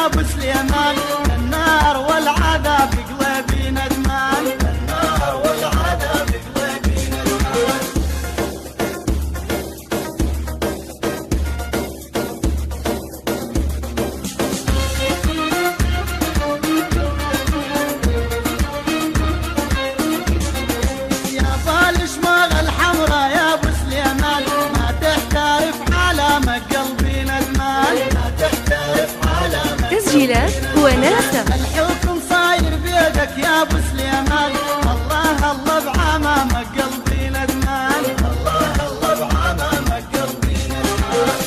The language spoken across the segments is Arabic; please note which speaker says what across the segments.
Speaker 1: ابو سليمان، النار والعذاب قلبي ندمان، النار والعذاب قلبي ندمان. يا بالشماغ الحمراء يا ابو سليمان، ما تحترف علامة قلبي ندمان، ما تحترف علامة.
Speaker 2: تسجيلات وناسة.
Speaker 1: الحكم صاير بيدك يا ابو سليمان، الله الله بعمامك قلبي ندمان، الله الله بعمامك قلبي ندمان.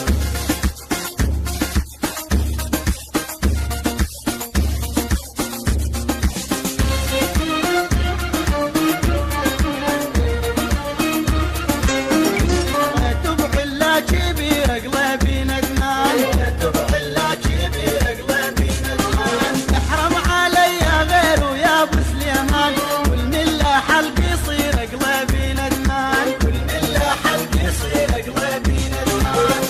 Speaker 1: تبع لا كبير قلبي ندمان، تبع لا كبير قلبي ندمان. احرم علي غيره يا ابو سليمان، والمله حلق يصير قلبي ندمان، والمله حلق يصير قلبي ندمان.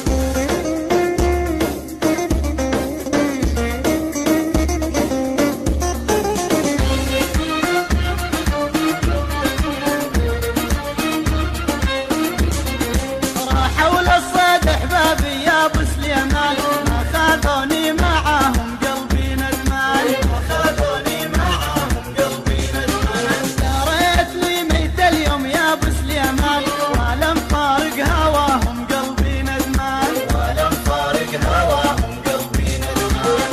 Speaker 1: راحوا للصيد احبابي يا ابو سليمان، ما خذوني معاهم قلبي ندمان، ما خذوني معاهم قلبي ندمان. داريت لي ميت اليوم يا ابو سليمان، ولم فارق هواهم قلبي ندمان، ولم فارق هواهم قلبي ندمان.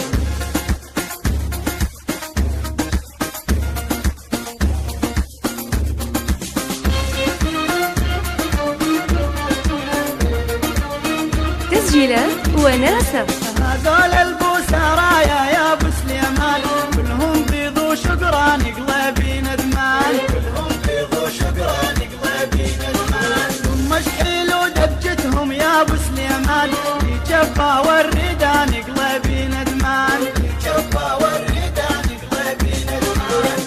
Speaker 2: تسجيلات وناسة.
Speaker 1: هذول البوسرايا يا ابو سليمان، كلهم بيض وشقران قلبي ندمان، كلهم بيض وشقران قلبي ندمان. ثم شحيل ودبجتهم يا ابو سليمان، في جفا والردان قلبي ندمان، في جفا والردان قلبي ندمان.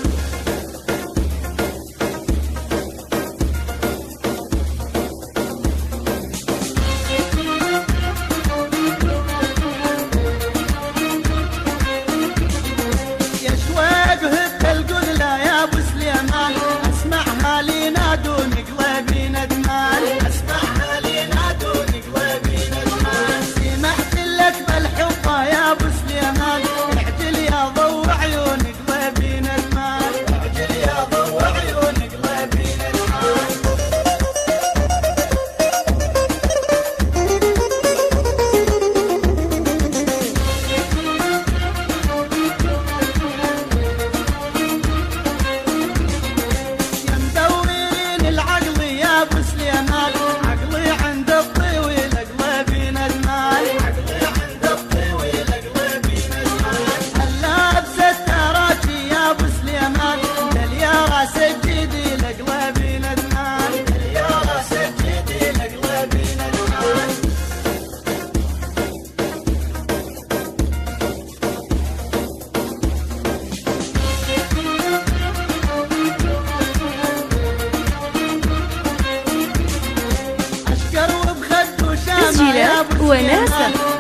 Speaker 1: يا شويق هد القذلة يا ابو سليمان، اسمعها لي نادون قلبي ندمان، اسمعها لي نادون قلبي ندمان. سمحت لك بالحفة يا ابو سليمان، اعجل يا ضو عيون قلبي ندمان، اعجل يا ضو عيون قلبي ندمان. يا مدورين العقل يا ابو سليمان، عقلي عند الطويل قلبي ندمان، عقلي عند الطويل قلبي ندمان. اللابسة تراجي يا ابو سليمان، دليارة سجدي لقلبي ندمان، دليارة سجدي لقلبي ندمان. اشقر وبخد وشامة يا
Speaker 2: تسجيلات
Speaker 1: ابو
Speaker 2: وناسة.
Speaker 1: سليمان،